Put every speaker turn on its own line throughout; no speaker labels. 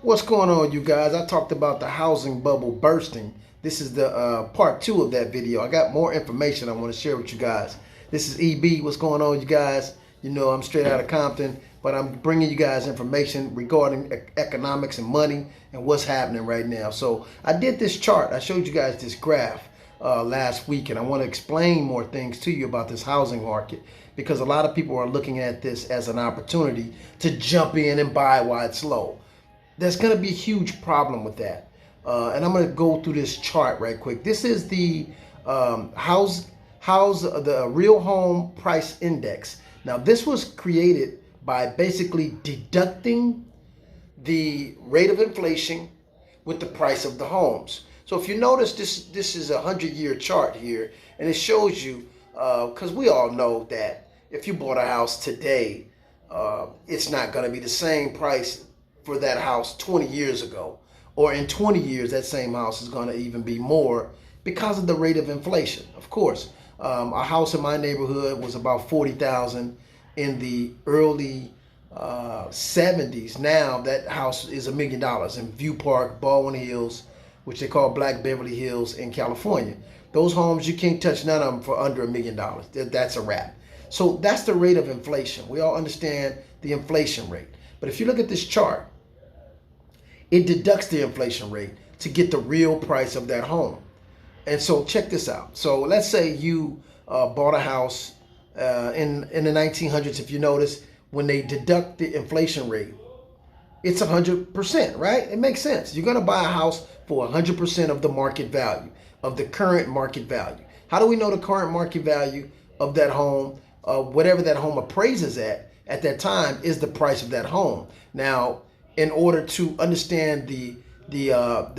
What's going on, you guys? I talked about the housing bubble bursting. This is the part two of that video. I got more information I want to share with you guys. This is EB. What's going on, you guys? You know, I'm straight out of Compton, but I'm bringing you guys information regarding economics and money and what's happening right now. So I did this chart. I showed you guys this graph last week, and I want to explain more things to you about this housing market because a lot of people are looking at this as an opportunity to jump in and buy while it's low. There's going to be a huge problem with that. And I'm going to go through this chart right quick. This is the the real home price index. Now, this was created by basically deducting the rate of inflation with the price of the homes. So if you notice, this is a 100-year chart here, and it shows you, because we all know that if you bought a house today, it's not going to be the same price for that house 20 years ago, or in 20 years that same house is going to even be more because of the rate of inflation. Of course, a house in my neighborhood was about 40,000 in the early 70s. Now that house is $1 million in View Park, Baldwin Hills, which they call Black Beverly Hills in California. Those homes, you can't touch none of them for under $1 million. That's a wrap. So that's the rate of inflation. We all understand the inflation rate. But if you look at this chart, it deducts the inflation rate to get the real price of that home. And so check this out. So let's say you bought a house in the 1900s. If you notice, when they deduct the inflation rate, it's 100%, right? It makes sense. You're going to buy a house for 100% of the market value, of the current market value. How do we know the current market value of that home? Whatever that home appraises at that time is the price of that home. Now, in order to understand the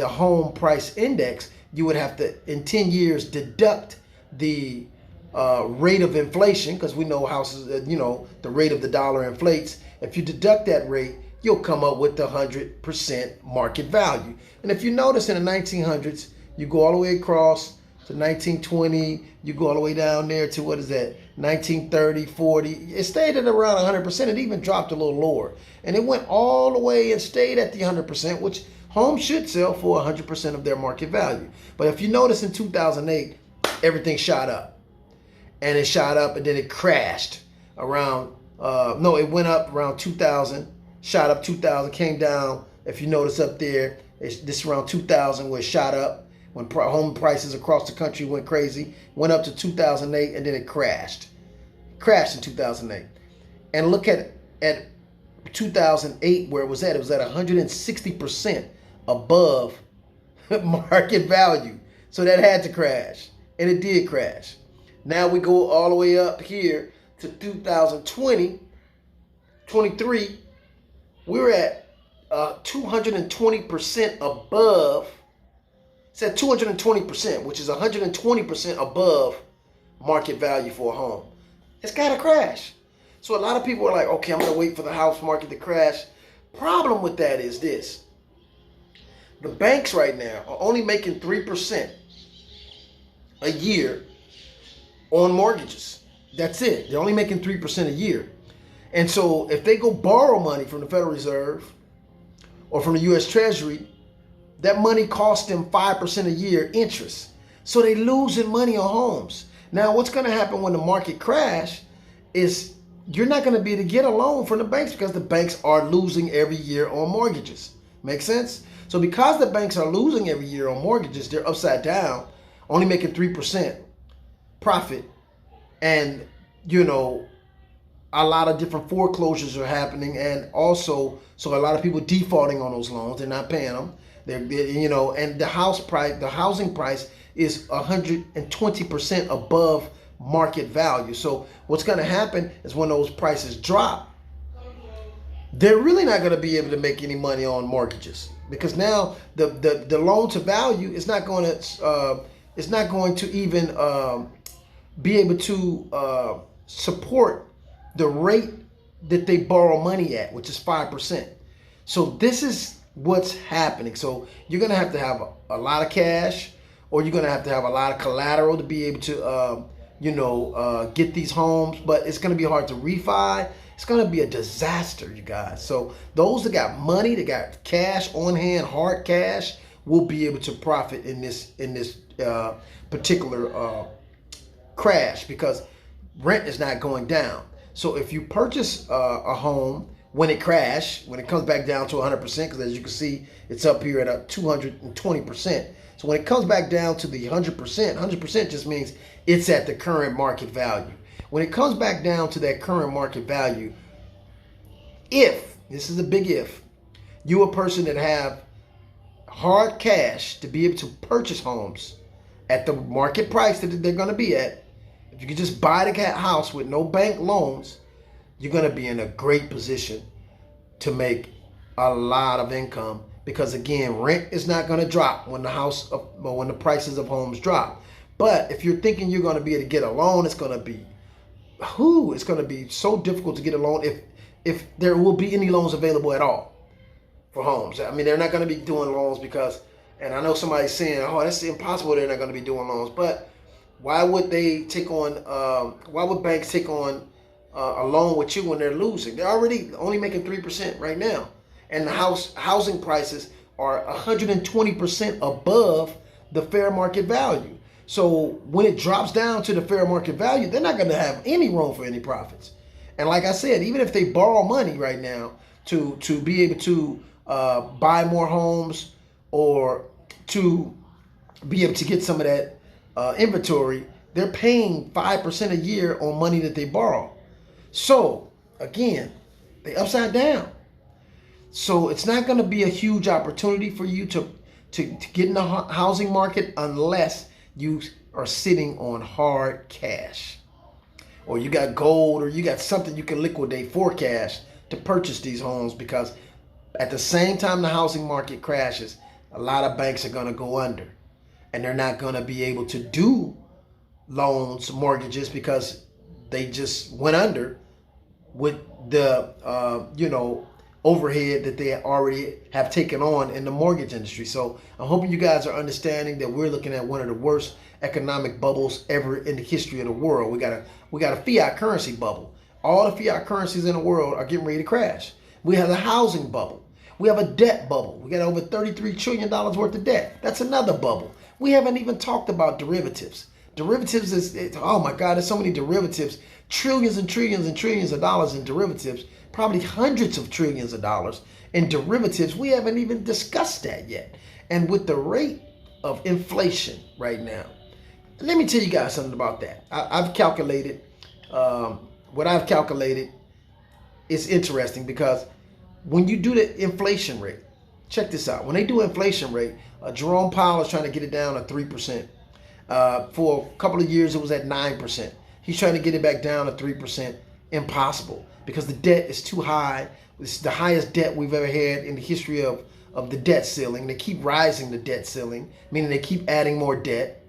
home price index, you would have to, in 10 years, deduct the rate of inflation, because we know houses, the rate of the dollar inflates. If you deduct that rate, you'll come up with the 100% market value. And if you notice, in the 1900s, you go all the way across to 1920, you go all the way down there to, what is that, 1930, 40. It stayed at around 100%. It even dropped a little lower. And it went all the way and stayed at the 100%, which homes should sell for 100% of their market value. But if you notice, in 2008, everything shot up. And it shot up and then it crashed around, it went up around 2000, shot up 2000, came down. If you notice up there, this around 2000 where it shot up, when home prices across the country went crazy, went up to 2008, and then it crashed. Crashed in 2008. And look at 2008 where it was at. It was at 160% above market value. So that had to crash, and it did crash. Now we go all the way up here to 2020, 23. We're at 220% above. It's at 220%, which is 120% above market value for a home. It's got to crash. So a lot of people are like, okay, I'm going to wait for the house market to crash. Problem with that is this. The banks right now are only making 3% a year on mortgages. That's it. They're only making 3% a year. And so if they go borrow money from the Federal Reserve or from the U.S. Treasury, that money costs them 5% a year interest. So they losing money on homes. Now, what's going to happen when the market crash is you're not going to be able to get a loan from the banks because the banks are losing every year on mortgages. Make sense? So because the banks are losing every year on mortgages, they're upside down, only making 3% profit. And, a lot of different foreclosures are happening. And also, so a lot of people defaulting on those loans. They're not paying them. And the housing price is 120% above market value. So what's going to happen is when those prices drop, they're really not going to be able to make any money on mortgages, because now the loan to value is not going to even be able to support the rate that they borrow money at, which is 5%. So this is what's happening. So you're going to have a lot of cash, or you're going to have a lot of collateral to be able to, get these homes. But it's going to be hard to refi. It's going to be a disaster, you guys. So those that got money, that got cash on hand, hard cash, will be able to profit in this particular crash, because rent is not going down. So if you purchase a home when it crashed, when it comes back down to 100%, because as you can see, it's up here at a 220%. So when it comes back down to the 100%, 100% just means it's at the current market value. When it comes back down to that current market value, if, this is a big if, you a person that have hard cash to be able to purchase homes at the market price that they're going to be at, if you can just buy the house with no bank loans, you're going to be in a great position to make a lot of income, because again, rent is not going to drop when the prices of homes drop. But if you're thinking you're going to be able to get a loan, it's going to be so difficult to get a loan, if there will be any loans available at all for homes. I mean, they're not going to be doing loans because, and I know somebody's saying, oh, that's impossible, they're not going to be doing loans. But why would they take on, why would banks take on a loan with you when they're losing? They're already only making 3% right now. And the housing prices are 120% above the fair market value. So when it drops down to the fair market value, they're not going to have any room for any profits. And like I said, even if they borrow money right now to be able to buy more homes, or to be able to get some of that inventory, they're paying 5% a year on money that they borrow. So again, they upside down. So it's not going to be a huge opportunity for you to get in the housing market unless you are sitting on hard cash, or you got gold, or you got something you can liquidate for cash to purchase these homes. Because at the same time the housing market crashes, a lot of banks are going to go under, and they're not going to be able to do loans, mortgages, because they just went under with the overhead that they already have taken on in the mortgage industry. So I'm hoping you guys are understanding that we're looking at one of the worst economic bubbles ever in the history of the world. We got a fiat currency bubble. All the fiat currencies in the world are getting ready to crash. We have a housing bubble. We have a debt bubble. We got over $33 trillion worth of debt. That's another bubble. We haven't even talked about derivatives. Derivatives is, oh my God, there's so many derivatives. Trillions and trillions and trillions of dollars in derivatives. Probably hundreds of trillions of dollars in derivatives. We haven't even discussed that yet. And with the rate of inflation right now, let me tell you guys something about that. I've calculated, what I've calculated is interesting, because when you do the inflation rate, check this out. When they do inflation rate, Jerome Powell is trying to get it down to 3%. For a couple of years, it was at 9%. He's trying to get it back down to 3%. Impossible, because the debt is too high. It's the highest debt we've ever had in the history of the debt ceiling. They keep rising the debt ceiling, meaning they keep adding more debt.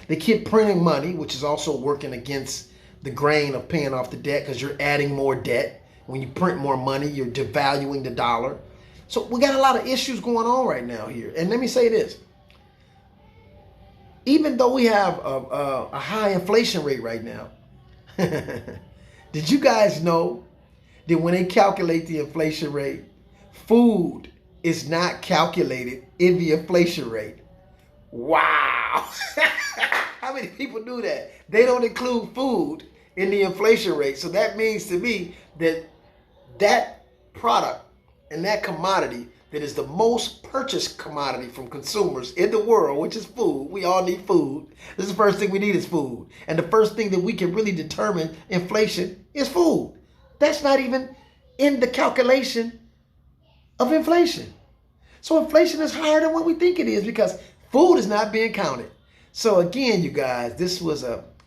They keep printing money, which is also working against the grain of paying off the debt, because you're adding more debt. When you print more money, you're devaluing the dollar. So we got a lot of issues going on right now here. And let me say this. Even though we have a high inflation rate right now, did you guys know that when they calculate the inflation rate, food is not calculated in the inflation rate? Wow. How many people knew that? They don't include food in the inflation rate. So that means to me that that product and that commodity that is the most purchased commodity from consumers in the world, which is food. We all need food. This is the first thing we need is food. And the first thing that we can really determine inflation is food. That's not even in the calculation of inflation. So inflation is higher than what we think it is, because food is not being counted. So again, you guys, this was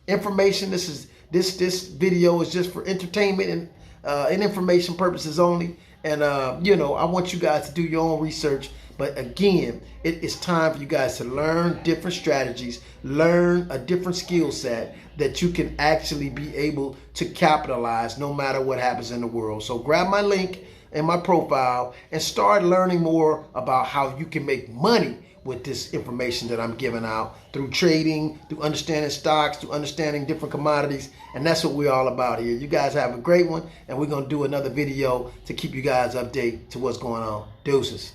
information. This video is just for entertainment and information purposes only. And, I want you guys to do your own research. But again, it is time for you guys to learn different strategies, learn a different skill set that you can actually be able to capitalize no matter what happens in the world. So grab my link in my profile and start learning more about how you can make money with this information that I'm giving out through trading, through understanding stocks, through understanding different commodities. And that's what we're all about here. You guys have a great one, and we're going to do another video to keep you guys updated to what's going on. Deuces.